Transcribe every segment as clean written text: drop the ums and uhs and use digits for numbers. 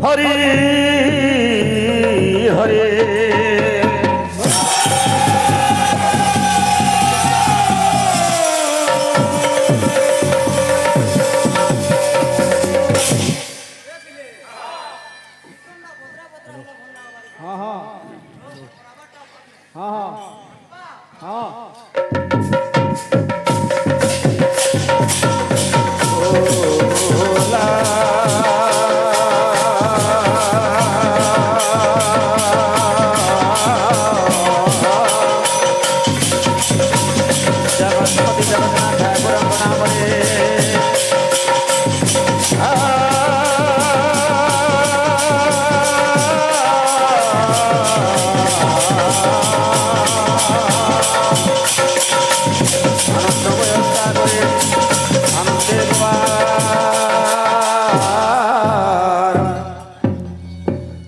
হরি হরি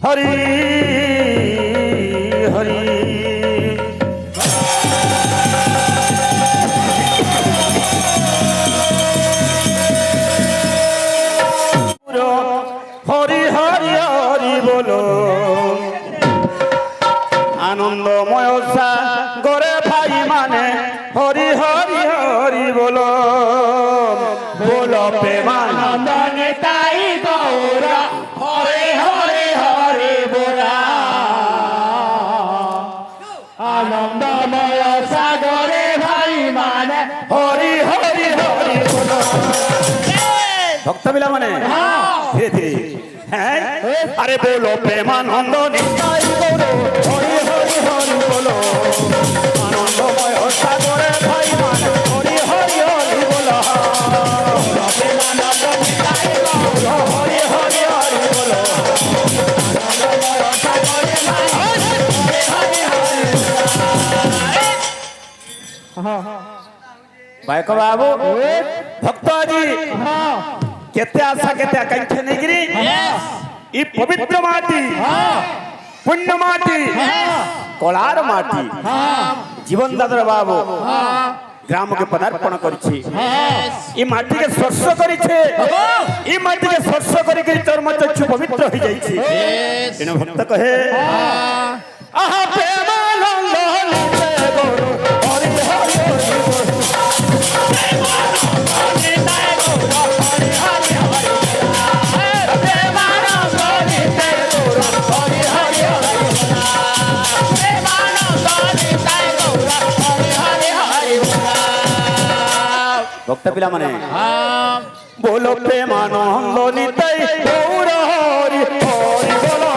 হরি হরি হরি হরি হরি বলো আনন্দময় সাগরে ভাই মানে হরি হরি হরি বলো বলো প্রেমানন্দনে তাই গৌরা হরে হরে হরে বলা আনন্দময় সাগরে ভাই মানে হরি হরি হরি বলো ভক্ত মিলা মানে ধীরে ধীরে হ্যাঁ আরে বলো প্রেমানন্দ নিতাই গৌর হরি হরি হরি বলো আনন্দময় সাগরে ভাই মানে হরি হরি হরি বলো প্রেমানন্দ নিতাই গৌর হরি হরি হরি বলো আনন্দময় সাগরে ভাই হরি হরি হরি भाई बाबू भक्त जी केते आशा केते आकांक्षा नहीं गिरी ई पवित्र माटी पुण्य माटी कलार माटी जीवन दादर बाबू ग्राम के पदार्पण करिछि ई माटी के स्पर्श करिछे ई माटी के स्पर्श करि के चर्म चक्षु पवित्र हो जाइछि एने भक्त कहे आहा प्रेमानंद निते गौर हरि हरि भक्त पिला माने बोलो प्रेमानंद निताई गौर हरि हरि बोलो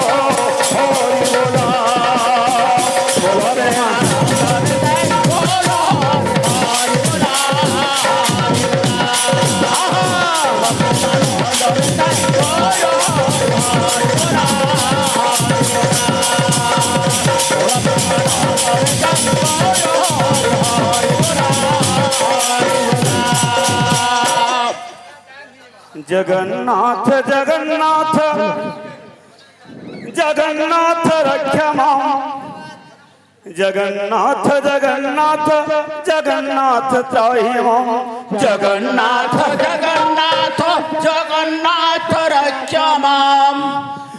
हरि बोलो बोलो प्रेमानंद निताई गौर हरि बोलो जगन्नाथ जगन्नाथ जगन्नाथ रक्षमा जगन्नाथ जगन्नाथ जगन्नाथ त्राहिमा जगन्नाथ जगन्नाथ जगन्नाथ रक्षमा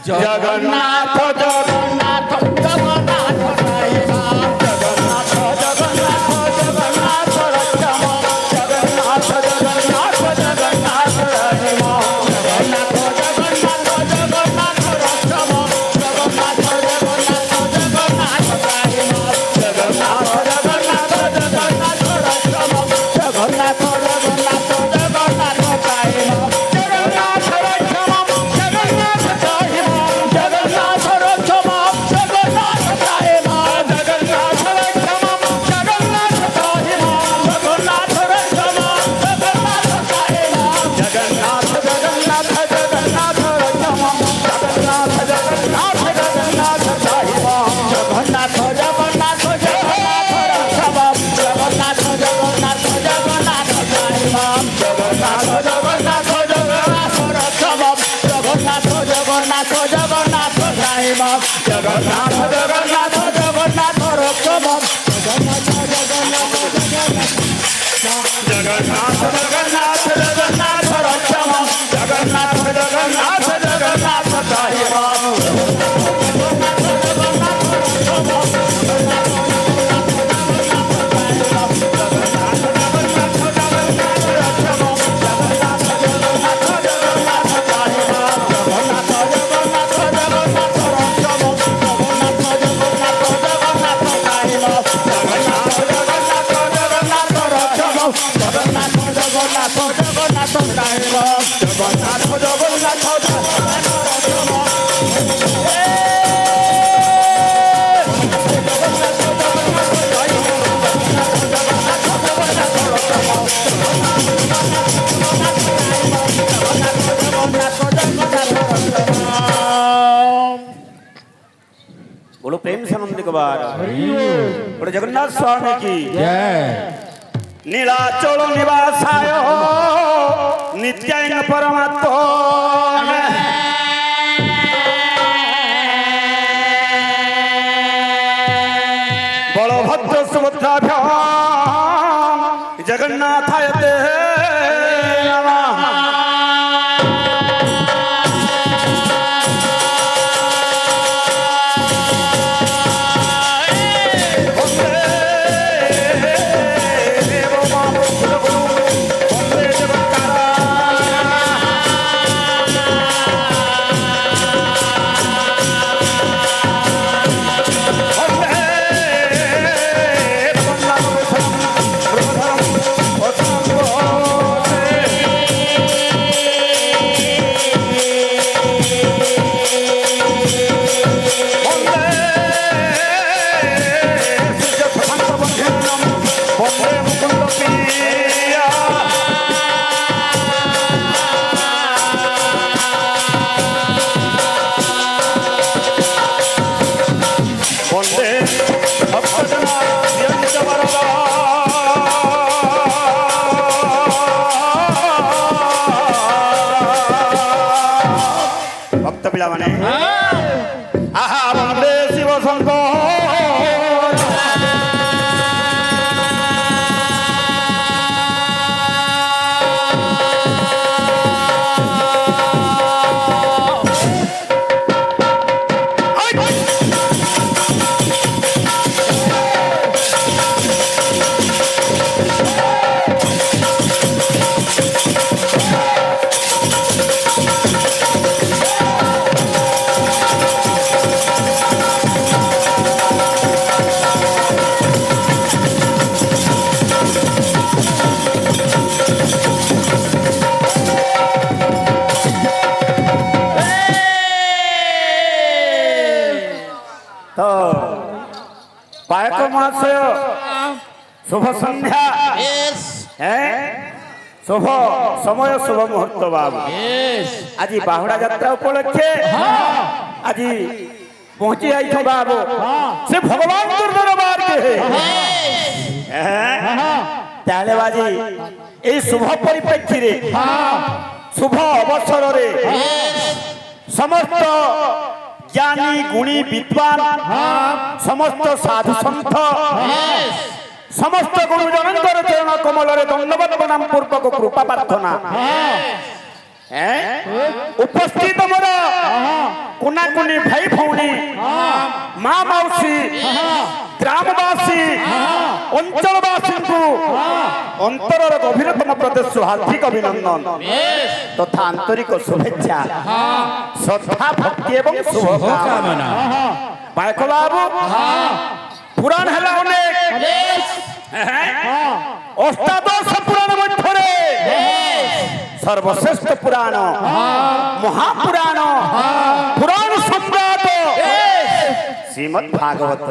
जगन्नाथ जगन्नाथ जगन्नाथ त्राहिमा जगन्नाथ जगन्नाथ जगन्नाथ रक्षमा जगन्नाथ जगन्नाथ जगन्नाथ त्राहिमा जगन्नाथ जगन्नाथ जगन्नाथ रक्षमा जगन्नाथ जगन्नाथ जगन्नाथ त्राहिमा जगन्नाथ जगन्नाथ जगन्नाथ रक्षमा जगन्नाथ जगन्नाथ जगन्नाथ त्राहिमा जगन्नाथ रक्षमा जगन्नाथ त्राहिमा जगन्नाथ জগন্নাথ জগন্নাথ জগন্নাথ রক্ষম জগন্নাথ জগন্নাথ জগন্নাথ রক্ষম জগন্নাথ জগন্নাথ জগন্নাথ সাহেব बोलो प्रेम से आनंद कुमार बोलो जगन्नाथ स्वामी की नीलाचल निवासाय नित्याय परमात्मा बलभद्र सुभद्राभ्यां जगन्नाथाय ते नमः भक्त पिलाने आहा वंदे शिव शंकर तो पायक महाशय शुभ संध्या है शुभ समय शुभ मुहूर्त बाबू आज बाहुड़ा यात्रा उपलक्षे आज पहुंची आई बाबू से भगवान दरबार के ताले बाजी ए शुभ परिप्रेक्षी शुभ अवसर रे समस्त ज्ञानी गुणी विद्वान समस्त साधु संत समस्त गुरुजनंकर चरण कमल रे दंडवत प्रणाम पूर्वक कृपा प्रार्थना उपस्थित मोर कुना कुनी भाई भौणी माँ मौसी ग्रामवासी अंचलवासी को अंतर गभीरतम प्रदेश हार्दिक अभिनंदन तथा आंतरिक शुभेच्छा श्रद्धा भक्ति एवं शुभकामना बायक बाबू पुराण है अनेक अष्टादश पुराण मध्य सर्वश्रेष्ठ पुराण महापुराण पुराण सम्राट श्रीमद् भागवत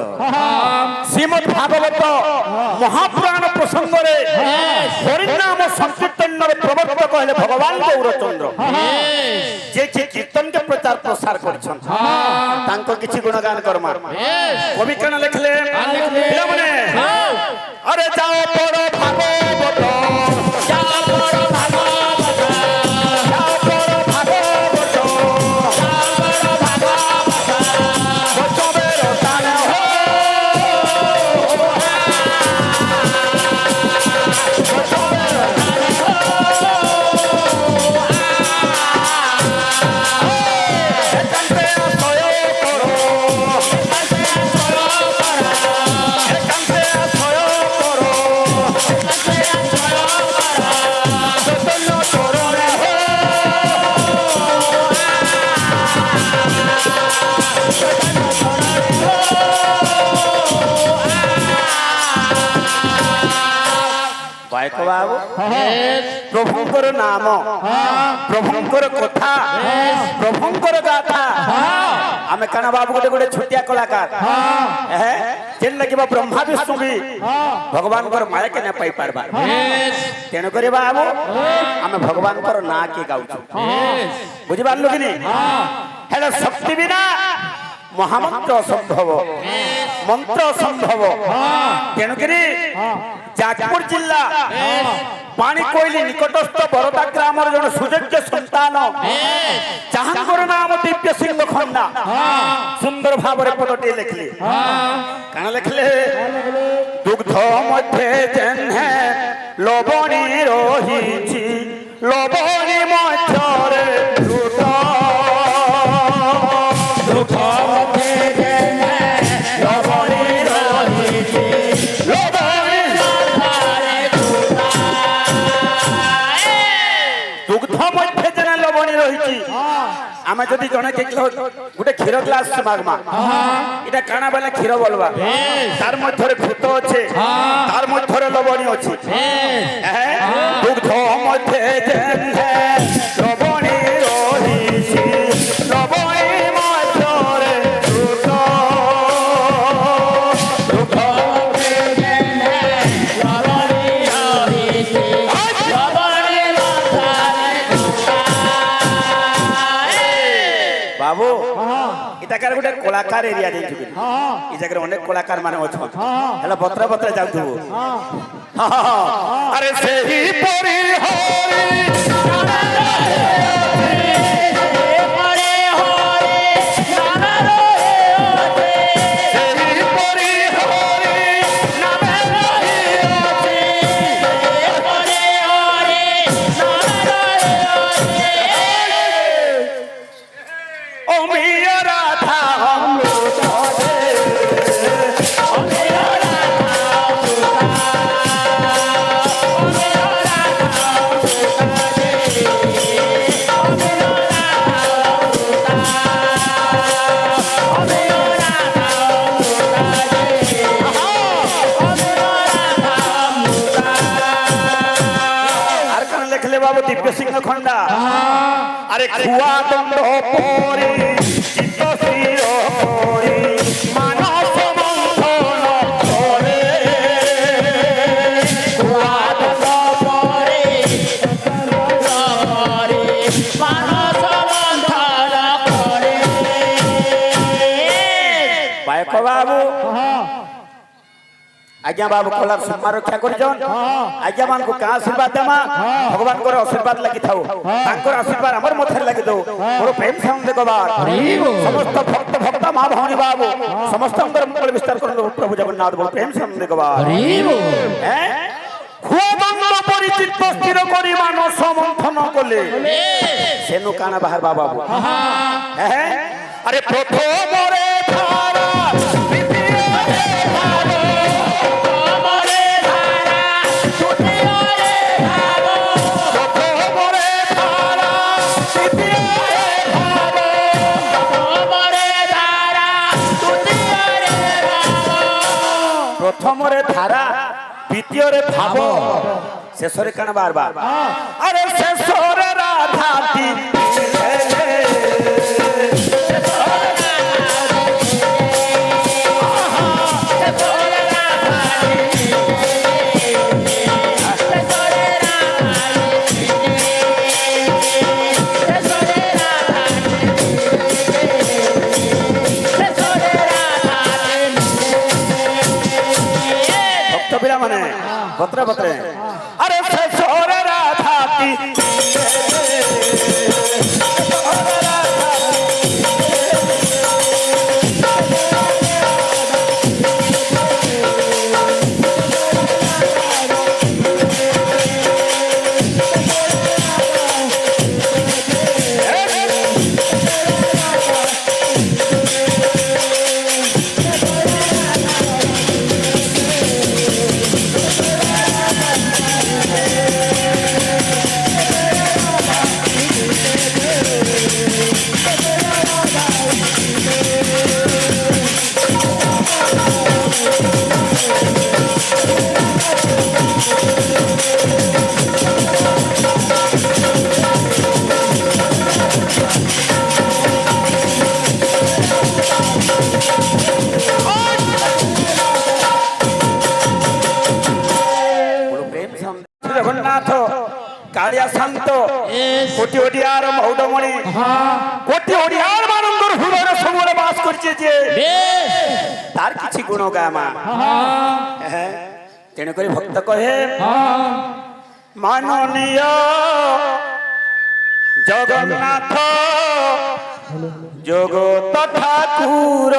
महापुराण प्रसंग हरिनाम संकीर्तन प्रवर्तक है भगवान गौरचंद्र जे कीर्तन के प्रचार प्रसार कर किसी गुणगान करमा कवि कण लिखले अरे जाओ पढ़ो भागवत ପାୟକ ବାବୁ ପ୍ରଭୁଙ୍କର ନାମ ପ୍ରଭୁଙ୍କର କଥା ପ୍ରଭୁଙ୍କର ଗାଥା ଆମେ କାଣା ବାବୁ ଗୋଟେ ଗୋଟେ ଛୋଟିଆ କଳାକାର ଯେନ୍ ଲାଗିବ ବ୍ରହ୍ମା ବିଷ୍ଣୁ ବି ଭଗବାନଙ୍କର ମାୟା କେ ନା ପାଇ ପାରବା ତେଣୁ କରି ବାବୁ ଆମେ ଭଗବାନଙ୍କର ନାଁ କେ ଗାଉଛୁ ବୁଝିପାରିଲୁ କି ନି ହେଲେ ଶକ୍ତି ବିନା ମହାମନ୍ତ୍ର ଅସମ୍ଭବ ମନ୍ତ୍ର ଅସମ୍ଭବ ତେଣୁକରି ଯାଜପୁର ଜିଲ୍ଲା ପାଣିକୋଇଲି ନିକଟସ୍ଥ ବରଦା ଗ୍ରାମର ଜଣେ ସୁଯୋଗ୍ୟ ସନ୍ତାନ ଯାହାଙ୍କର ନାମ ଦିବ୍ୟ ସିଂହ ଖଣ୍ଡା ସୁନ୍ଦର ଭାବରେ ପଦଟିଏ ଲେଖିଲେ କାଣା ଲେଖିଲେ ଦୁଗ୍ଧ ମଧ୍ୟରେ ଯେହ୍ନେ ଲବଣୀ ରହିଛି ଲବଣୀ ମଧ୍ୟରେ ଆମେ ଯଦି ଜଣେ ଗୋଟେ କ୍ଷୀର ଗ୍ଲାସ ମାଗମା এটা কানা বেলা କ୍ଷୀର বলবা তার মধ্যে ভূত আছে তার মধ্যে লবণী আছে দুগ্ধ মধ্যে যেনে লবণী রহিছি লবণী মধ্যে ভূত দুগ্ধ মধ্যে যেনে লবণী রহিছি লবণী মধ্যে বাবু এটাকার গোটে কলাকার এরিয়া যাইଛୁ କି এই জায়গায় অনেক কলাকার মানে অছন হেলা বত্রা বত্রা যাউথবো আরে সেই পরি হরি দিব্য সিংহ খন্ডা আরে খুয়া দণ্ড পরে চিত্ত স্থির করে মানস মন্থন করে খুয়া দণ্ড পরে মানস মন্থন করে পায়ক বাবু आज्ञा बाबू कलार सम्मान रक्षा करजन आज्ञा मान को का आशीर्वाद देमा भगवान को आशीर्वाद लगी थाओ तांकर आशीर्वाद हमर मथर लगी दो मोर प्रेम संग देखबार समस्त भक्त भक्त मां भवानी बाबू समस्त अंदर मंगल विस्तार करन प्रभु जगन्नाथ बोल प्रेम संग देखबार हैं খুবঙ্গ পরিচিত স্থির করি মানস মন্থন কলে সেনু কানা বাহার বাবা হ্যাঁ আরে প্রথমরে ধারা প্রথমরে ধারা দ্বিতীয়রে ভাব শেষরে কানা বারবার আরে শেষরে রাধাতি মানে বত্রে বত্রে আরে শেষরে রাধাতি কোটি ওড়িয়ার মৌডমণি কোটি ওড়িয়ার মানন্দর হৃদয়ে ସବୁବେଳେ বাস করছে যে তার কিছু গুণ গামা তেণু করে ভক্ত কহে মাননীয় জগন্নাথ জগত ঠাকুর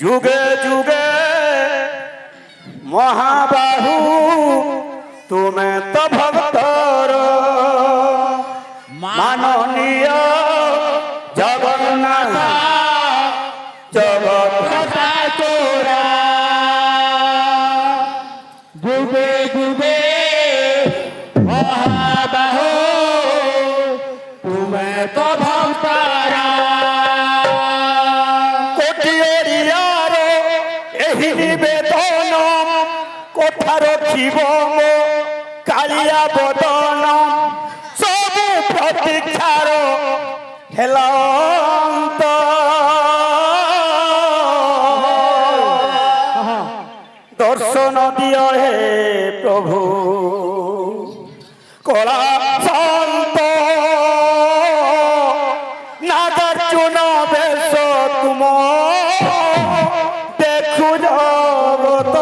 যুগে যুগে মহাবাহু তুমি তো ভক্তর মাননীয় জগন্নাথ জগত ঠাকুর যুগে যুগে মহাবাহু তুমি তো ভক্তরা কোটি ওড়িয়ার এই নিবেদন কোথা রখিব কালিয়া বদন সবু প্রতীক্ষার হেলান্ত দর্শন দিয় হে প্রভু কলা শান্ত নাগার্জুন বেশ তুম দেখু জগত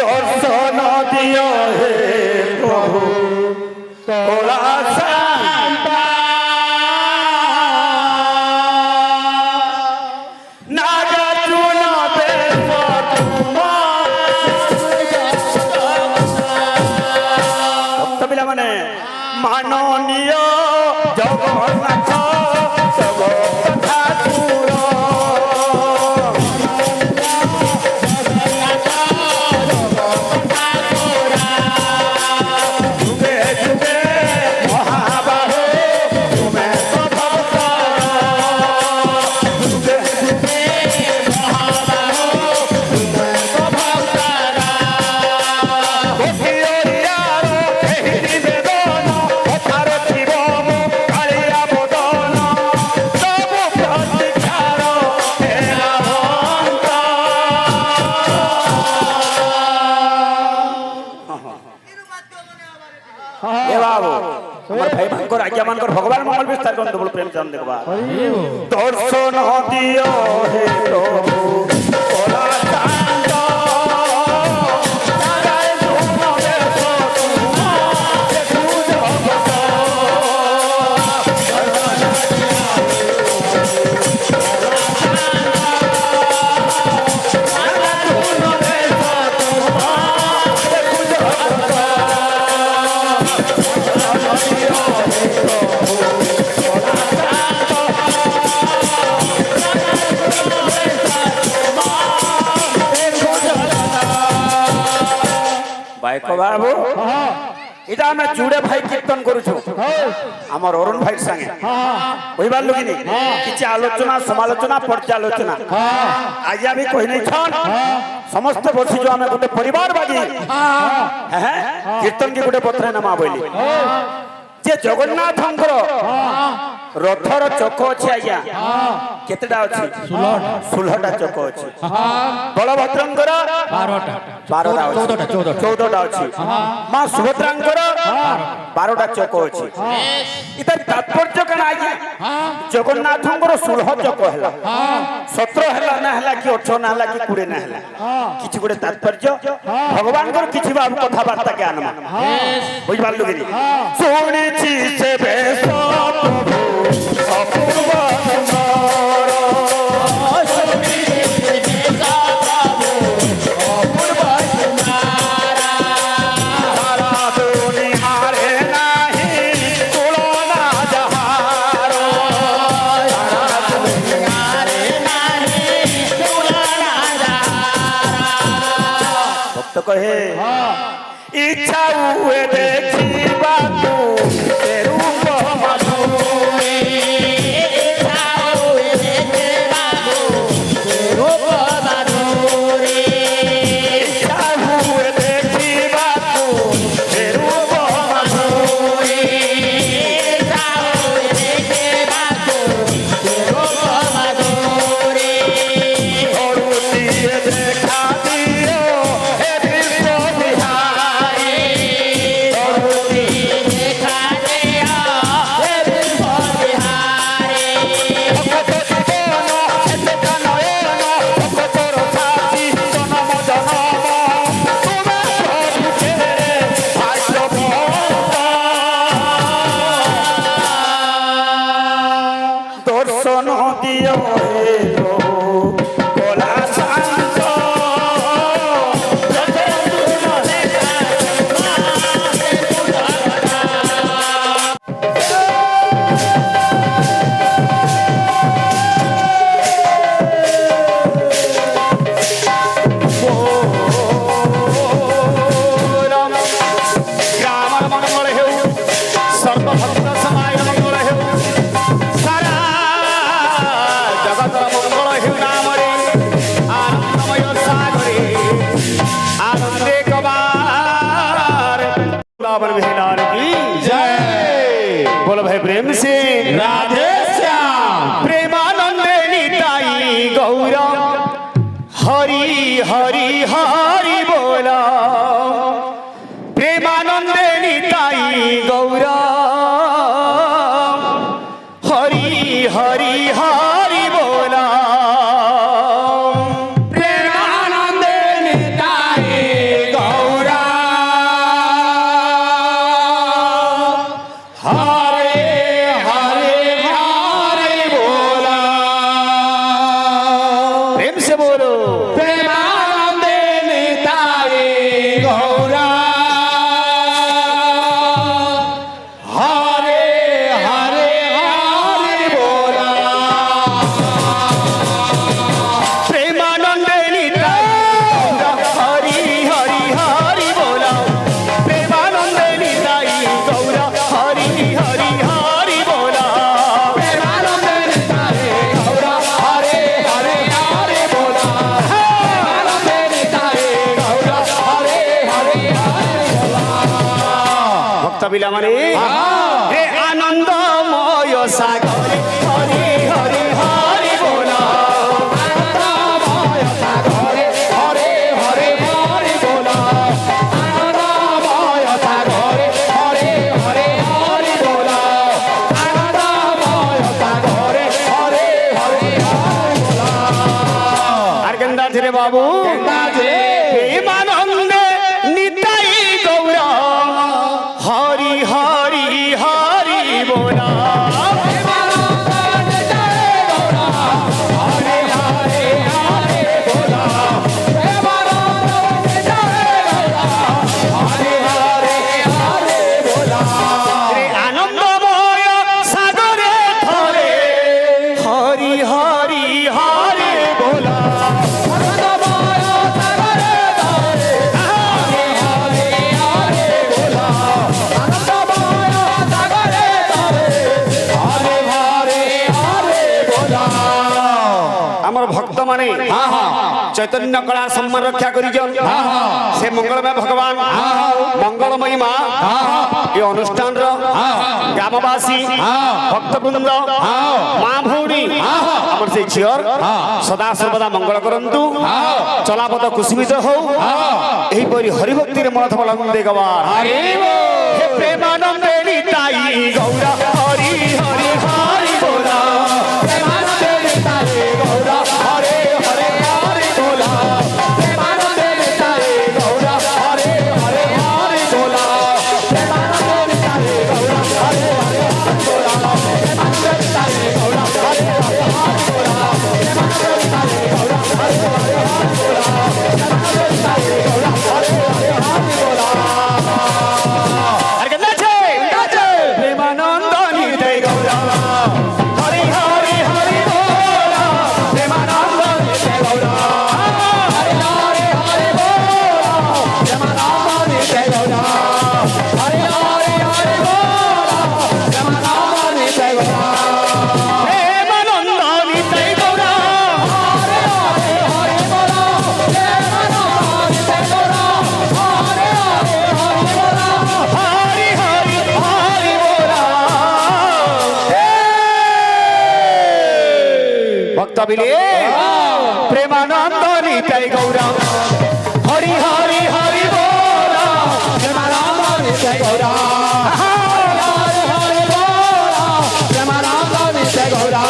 দর্শন দিয় হে প্রভু কলা শান্ত নাগার্জুন বেশ তুম ভক্তবিলা মানে মাননীয় জগন্নাথ জগত ঠাকুর যুগে যুগে মহাবাহু তুমি তো ভক্তর যুগে যুগে মহাবাহু তুমি তো ভক্তর কোটি ওড়িয়ার এই নিবেদন কোথা রখিব কালিয়া বদন সবু প্রতীক্ষার হেলান্ত এ বাবু আমার ভাই ভাঙ্কর আজ্ঞা মানকর ভগবান মঙ্গল বিস্তার করুন বল প্রেম চান দেখবা দর্শন দিও হে প্রভু কলা শান্ত নারায়ণ বেশ তুম দেখু জগত বাইক বাবু এটা আমরা জুড়ে ভাই কীর্তন করুছু আমার অরুণ ভাই সঙ্গে কইবার লগিনি কিছু আলোচনা সমালোচনা পর্যালোচনা আজ আমি কই নাই ছন সমস্ত বসিছু আমি গোটে পরিবার বাজি হ্যাঁ কীর্তন কি গোটে পত্রে নামা বইলি যে জগন্নাথঙ্কর রথর চক ଅଛି আজ্ঞা কেতেটা ଅଛି 16টা চক ଅଛି বলভদ্রঙ্কর 12টা 14টা ଅଛି মা সুভদ্রাঙ্কর 12টা চক ଅଛି ইতার তাৎপর্য কেন আজ্ঞা জগন্নাথঙ্কর 16 চক হেলা 17 হেলা না হেলা কি 18 না হেলা কি 20 না হেলা কিছু গুড়ে তাৎপর্য ভগবানଙ୍କର কিছু ভাব কথাবার্তা কে আনমা বুঝবার লগিনি শুনেছি সে বেশ প্রভু অপূর্ব সুন্দর সারা দুনিয়ারে নাহি তুলনা যাহার সারা দুনিয়ারে নাহি তুলনা যাহার ভক্ত কহে ইচ্ছা হুয়ে দেখিবাকু রূপ মধুরে ইচ্ছা হুয়ে দেখিবাকু রূপ মধুরে ইচ্ছা হুয়ে দেখিবাকু রূপ মধুরে ইচ্ছা হুয়ে দেখিবাকু রূপ মধুরে ধরুতিয়ে দেখা দিও হে বিশ্ববিহারী প্রিয় হেলো কলা শান্ত ଗ୍ରାମର ମଙ୍ଗଳ ହେଉ ସର୍ବଭକ୍ତ ସମାଜ ମଙ୍ଗଳ ହେଉ ସାରା ଜଗତର ମଙ୍ଗଳ ହେଉ ନାମରେ ଆନନ୍ଦମୟ ସାଗରେ ଆନନ୍ଦେ କବାର रावण विहलाल की जय बोलो भाई प्रेम से राधे श्याम प्रेमानंद निताई गौरा हरि हरि हरि बोला प्रेमानंद निताई गौरा हरि हरि हरि बोला प्रेमानंद निताई गौरा हरे हरे हरे बोला प्रेम से बोलो प्रेमानंद निताई गौरा हरे हरे हरे बोला प्रेमानंद निताई हरि हरि हरि बोला प्रेमानंद निताई गौरा हरि हरि हरि बोला प्रेमानंद निताई गौरा हरे हरे हरे बोला प्रेमानंद निताई गौरा हरे हरे हरे बोला भक्त बिला माने हे आनंदमय सागर हरि हरि हरि बोला आनंदमय सागरे हरे हरे हरे बोला आनंदमय सागरे हरे हरे हरे बोला आनंदमय सागरे हरे हरे हरे बोला আর গেন্দা ছেলে বাবু গেন্দা প্রেমানন্দ নিতাই গৌরা হরি হরি হরি बोला प्रेमानंद निताई गौरा हरे हरे हरे बोला प्रेमानंद निताई गौरा हरे हरे हरे बोला রে আনন্দময় সাগরে ধরে হরি হরি হরি बोला आनंदमय सागरे धरे हरे हरे हरे बोला आनंदमय सागरे धरे हरे हरे हरे बोला আমার ভক্ত মানে हाँ हाँ চৈতন্য কলা সম্মান রক্ষা করিজন সে মঙ্গলময় ভগবান মঙ্গলময়ী মা এই অনুষ্ঠানর গ্রামবাসী ভক্তবৃন্দ মা ভৌণী আমার সেই ঝিওর সদা সর্বদা মঙ্গল করন্তু চলাপথ কুসুমিত হও এইপরি হরিভক্তির মন বলন্দে গবার हरे बोल হে প্রেমানন্দে নিতাই গৌরা হরি হরি হরি बोला प्रेमानंद निताई गौरा हरे हरे हरे बोला प्रेमानंद निताई गौरा हरे हरे हरे बोला प्रेमानंद निताई गौरा हरे हरे हरे बोला प्रेमानंद निताई गौरा हरे हरे हरे बोला प्रेमानंद निताई गौरा हरे हरे हरे बोला प्रेमानंद निताई गौरा हरे हरे हरे बोला আর কেন আছে প্রেমানন্দ নিতাই গৌরা হরি হরি হরি बोला प्रेमानंद निताई गौरा हरे हरे हरे बोला प्रेमानंद निताई गौरा हरे हरे हरे बोला प्रेमानंद निताई गौरा প্রেমানন্দ নিতাই গৌরা हरे हरे हरे बोला प्रेमानंद निताई गौरा हरे हरे हरे बोला हरि हरि हरि बोला ভক্ত বিলে প্রেমানন্দ নিতাই গৌরা হরি হরি হরি बोला प्रेमानंद निताई गौरा हरे हरे हरे बोला प्रेमानंद निताई गौरा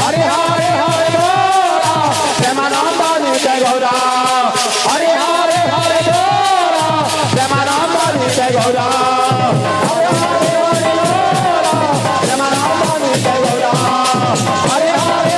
हरे हरे हरे बोला प्रेमानंद निताई गौरा हरे हरे हरे बोला प्रेमानंद निताई गौरा हरे हरे हरे बोला प्रेमानंद निताई गौरा हरे हरे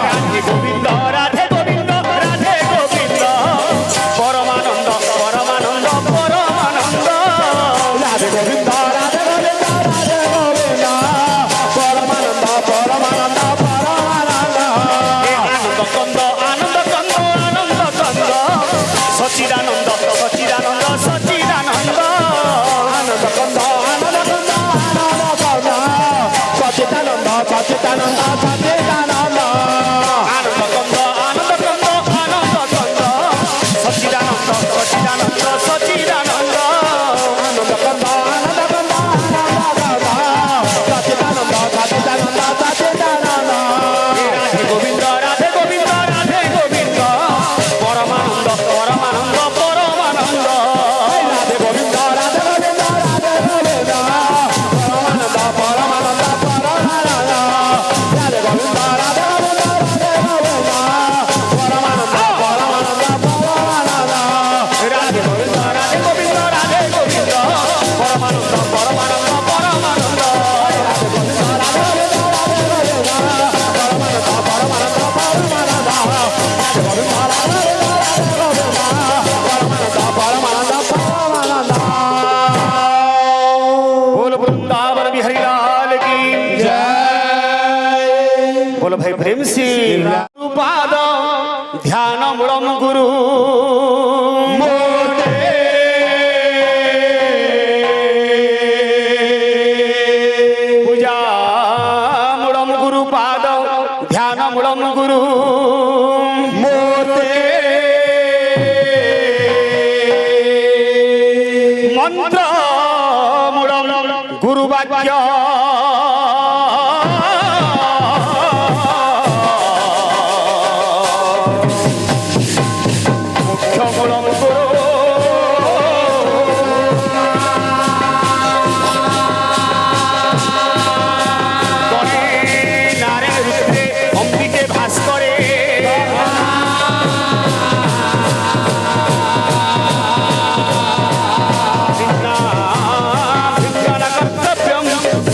রাধে গোবিন্দ রাধে গোবিন্দ রাধে গোবিন্দ পরমানন্দ পরমানন্দ পরমানন্দ রাধে গোবিন্দ রাধে গোবিন্দ রাধে গোবিন্দ পরমানন্দ পরমানন্দ পরমানন্দ আনন্দ কন্দ আনন্দ কন্দ আনন্দ কন্দ সচিদানন্দ সচিদানন্দ সচিদানন্দ আনন্দ কন্দ আনন্দ কন্দ আনন্দ কন্দ সচিদানন্দ সচিদানন্দ সচিদানন্দ আনন্দ কন্দ আনন্দ কন্দ আনন্দ কন্দ সচিদানন্দ সচিদানন্দ সচিদানন্দ আনন্দ কন্দ আনন্দ কন্দ আনন্দ কন্দ সচিদানন্দ সচিদানন্দ সচিদানন্দ রাধে গোবিন্দ রাধে গোবিন্দ রাধে গোবিন্দ পরমানন্দ পরমানন্দ পরমানন্দ রাধে গোবিন্দ রাধে গোবিন্দ রাধে গোবিন্দ পরমানন্দ পরমানন্দ পরমানন্দ রাধে গোবিন্দ রাধে গোবিন্দ রাধে গোবিন্দ পরমানন্দ পরমানন্দ পরমানন্দ রাধে গোবিন্দ রাধে গোবিন্দ রাধে গোবিন্দ পরমানন্দ পরমানন্দ পরমানন্দ बोल वृंदावन बिहारी लाल की बोल भाई प्रेम से पाद ध्यान मूलम गुरु पूजा मूलम गुरु पाद ध्यान मूलम गुरु मंत्र मूलम गुरु वाक्य मुख्य मूलम गुरु गणे नारायण रुद्रे अम्बिके भास्करे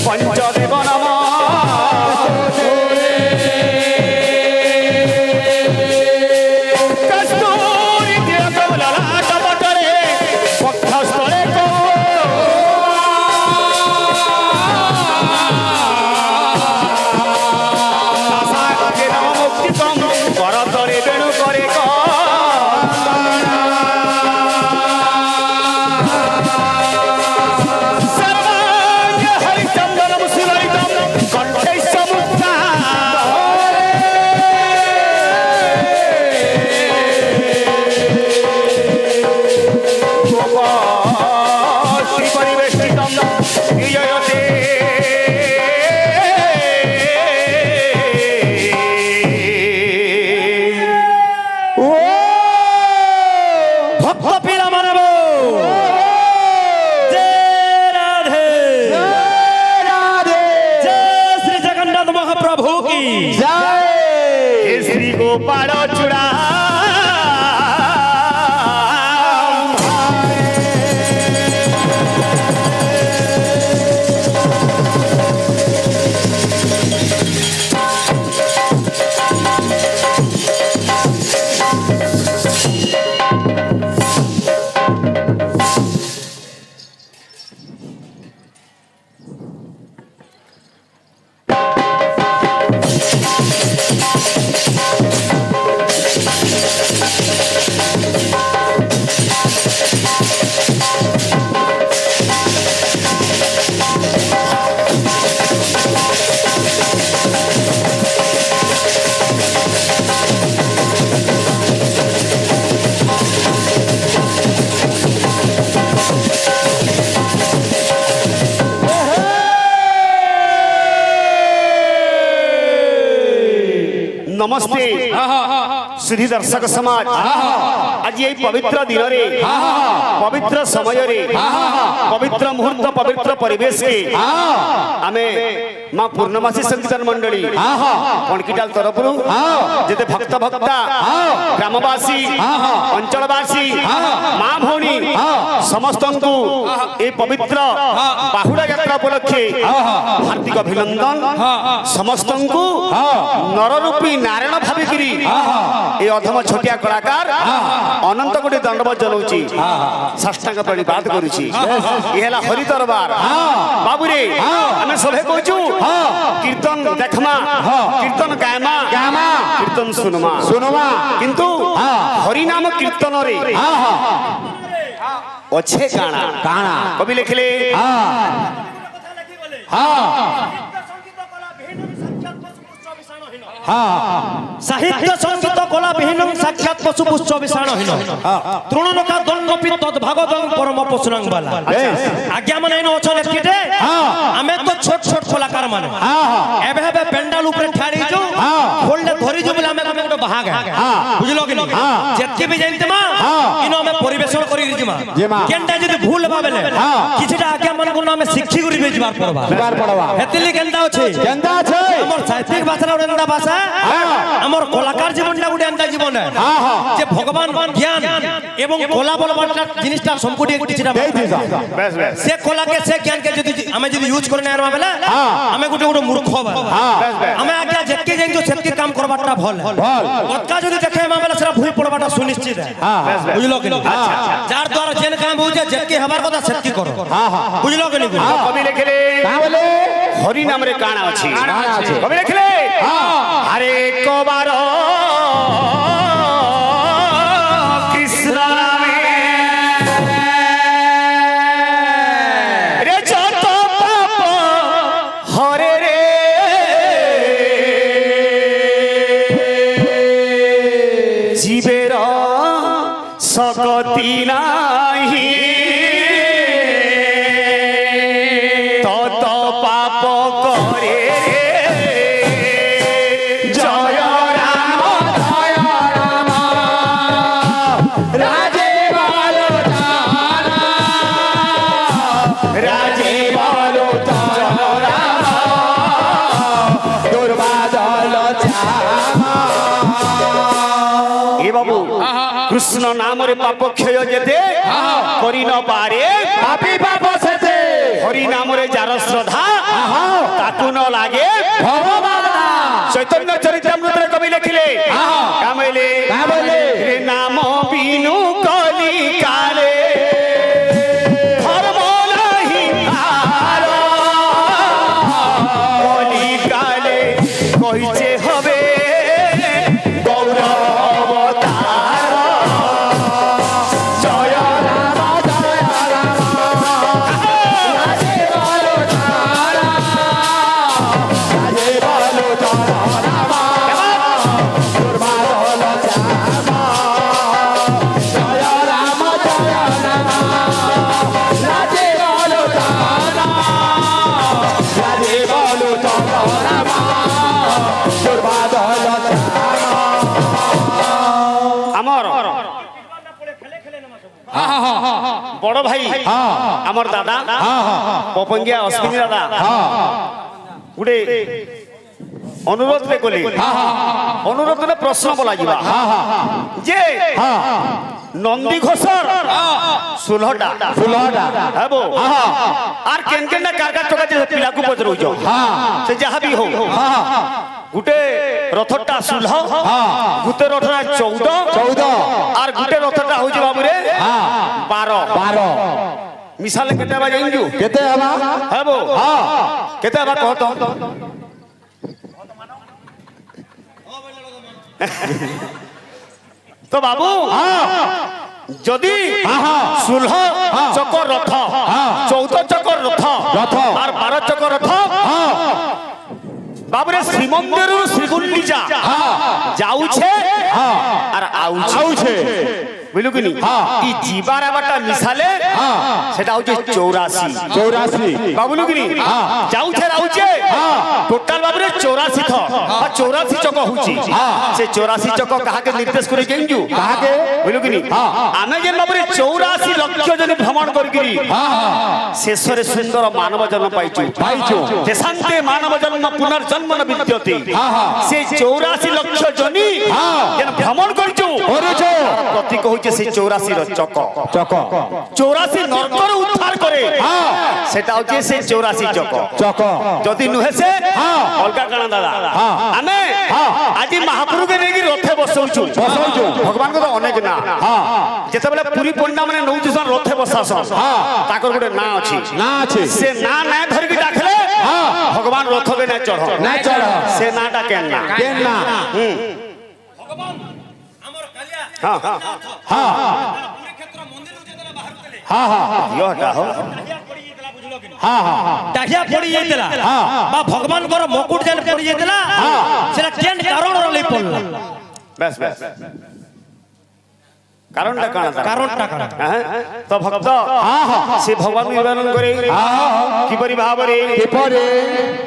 पंचदेव नम कस्तूरी ललाट पटरे पक्षस्थले मुक्तिकम करतरे बेणु करे श्री गोपाल चूड़ा नमस्ते श्री दर्शक समाज आज ये पवित्र दिन रे पवित्र समय रे पवित्र मुहूर्त पवित्र परिवेश के आमे মা পূর্ণমাসী সংকীর্তন মন্ডলী কণকিটাল তরফରୁ যেতে ভক্ত ভক্তা গ্রামবাসী অঞ্চলবাসী মা ভৌণী সমস্তଙ୍କୁ এই পবিত্র বাহুড়া যাত্রা উপলক্ষে হার্দিক অভিনন্দন সমস্তଙ୍କୁ নররূপী নারায়ণ ভাবিকিরি এই অধম ছোটিয়া কলাকার অনন্ত কোটি দণ্ডবত জনাউছি সাষ্টাঙ্গ প্রণিপাত করুছি এ হেলা হরি দরবার বাবুরে আমি সবে কইছু কীর্তন দেখমা কীর্তন গায়মা কীর্তন শুনমা কিন্তু হরি নাম কীর্তন রে অছে কাଣା কবি লিখলে সাহিত্য সংগীত কলা বিহীন সাক্ষাৎ পশু পুষ্প বিষাণহীন তৃণলোকা দণ্ডপি তদ্ভাগবং পরম পশুনাং বালা আজ্ঞা মানে এনে অছন একিটে আমি তো ছোট ছোট কলাকার মানে এবে হেবে পেন্ডাল উপরে ঠাড়ি যু খোললে ধরি যু বলে আমি গোটে ভাগ বুঝলো কি যেতকে বি জানতে মা ইনো আমি পরিবেশন করি জিমা কেনটা যদি ভুল ভাবেলে কিছুটা আজ্ঞা মানে কোন আমি শিক্ষি করি বেজবার পড়বা হেতিলি কেনটা আছে আমার সাহিত্যিক ভাষা ওরেন্দা ভাষা আমার কলাকার জীবনটা গোটে এন্তা জীবন যে ভগবান জ্ঞান এবং কলা বলবারটা জিনিসটা সম্পূর্ণ কিছুটা সে কলাকে সে জ্ঞানকে যদি আমি যদি ইউজ করে নেওয়ার বেলা আমি গোটে গোটে মূর্খ আমি আগে যেতকে জানছো সেতকে কাম করবারটা ভাল অতকা যদি দেখে আমি বেলা সেটা ভুল পড়বাটা সুনিশ্চিত বুঝলো কি যার দ্বারা যেন কাম হচ্ছে যেতকে হবার কথা সেতকে করো বুঝলো কি কবি লিখলে হরি নামরে কাଣା আছে কবি লিখলে আরে কবার কৃষ্ণ নামে রে যত পাপ হরে রে জীবের শক্তি নাহি তত পাপ করে জয় রাম রাজে বলো জয় রাম দুর্বাদল এ বাবু কৃষ্ণ নামরে পাপ ক্ষয় যেতে করি ন পারে পাপি পাপ সেতে হরি নামরে যার শ্রদ্ধা তাকু ন লাগে ভগবান চৈতন্য চরিতামৃতরে কবি লিখিলে কামলে রে নাম বিনু কলি কালে ধর্ম নাহি আর কলি কালে কইছে হবে গৌরব অবতার জয় রাম রাজে বলো আমার বড় ভাই আমার দাদা পপঙ্গিয়া অশ্বিনী দাদা গুটে অনুরোধ রে কলি অনুরোধ রে প্রশ্ন বলা ଯିବା যে নন্দী ঘোষর সুলহটা হেবো আর কেন কেন কার কার টকা যে পিলাকু পচরউছ সে যাহা বি হো গুটে রথটা সুলহ গুটে রথটা 14 আর গুটে রথটা হইছে বাবুরে 12 মিশালে কেতে বা জানিছু কেতে হবা হেবো কেতে হবা কহ তো তো বাবু যদি 16 চকর রথ 14 চকর রথ আর 12 চকর রথ বাবুরে শ্রীমন্দির শ্রীগুন্ডিচা যাউছে আর আউছে বুঝলু কি ই জীবার আবারটা মিশালে সেটা হচ্ছে 84 বাবুলু কি যাউছে আউছে ଟୋଟାଲ ଭାବରେ 84 ଥର 84 ଚକ ହଉଛି ସେ 84 ଚକ କାହାକେ ନିର୍ଦ୍ଦେଶ କରି କେଉଁଛୁ କାହାକେ ବୁଝିଲୁ କି ନି ଆମେ ଯେନ୍ ଭାବରେ 84 ଲକ୍ଷ ଜନ ଭ୍ରମଣ କରିକିରି ଶେଷରେ ସୁନ୍ଦର ମାନବ ଜନ୍ମ ପାଇଛୁ ଦେଶାନ୍ତେ ମାନବ ଜନ୍ମ ପୁନର୍ଜନ୍ମ ନ ବିଦ୍ୟତେ ସେ 84 ଲକ୍ଷ ଜନି ଯେନ୍ ଭ୍ରମଣ କରିଛୁ ପ୍ରତୀକ ହଉଛି ସେ 84 ର ଚକ 84 ନର୍କର ଉଦ୍ଧାର करे सेटा होचे से 84 चक जदी नुहे से अलगा काना दादा आमे आज महाप्रभु के नेगी रथे बसौछु भगवान को तो अनेक ना जेते बेले पूरी पंडा माने नौजुसन रथे बसासन ताकर गोटे ना अछि से ना धर के डाखले भगवान रथ के ना चढ़ से नाटा केन ना भगवान हमर कालिया हां पूरी क्षेत्र मंदिर जेतला बाहर तले यो हटा हो डाढ़िया पड़ी जाइतला बा भगवान कर मुकुट जेन पड़ी जाइतला सेला केन कारण रले पड़ला बस कारण तो भक्त से भगवान निवेदन करे कि परि भाबरे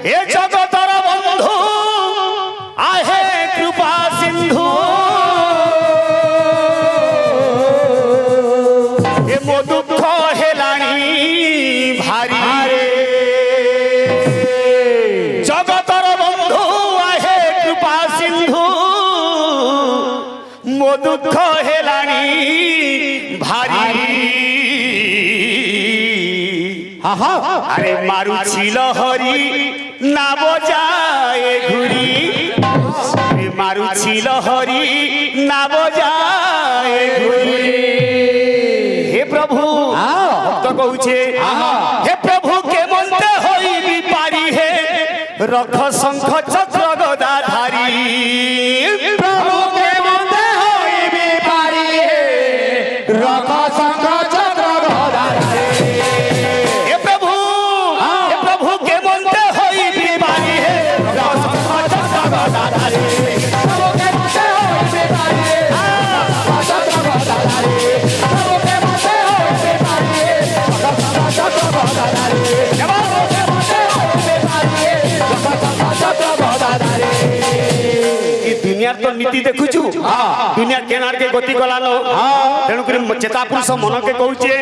हे जगतर बंधु आहे कृपा सिंधु ए मो दुख हेलाणी भारी जगतर बंधु आहे कृपा सिंधु मो दुख हेलाणी भारी अरे मारू छिल हरी ना बजाए घुरी मारू छिल हरी ना बजाए घुरी हे प्रभु भक्त कहूछे हे प्रभु के मनते होई विपारी हे रख शंख चक्र गदाधारी प्रभु के मनते होई विपारी हे रख शंख चक्र गदाधारी हे प्रभु के मनते होई विपारी हे रख शंख चक्र गदाधारी प्रभु के मनते होई विपारी हे रख शंख चक्र गदाधारी दुनिया तो नीति देखुछु दुनिया केनार के गति गलानो तेणुक चेता पुरुष मन के कहूचे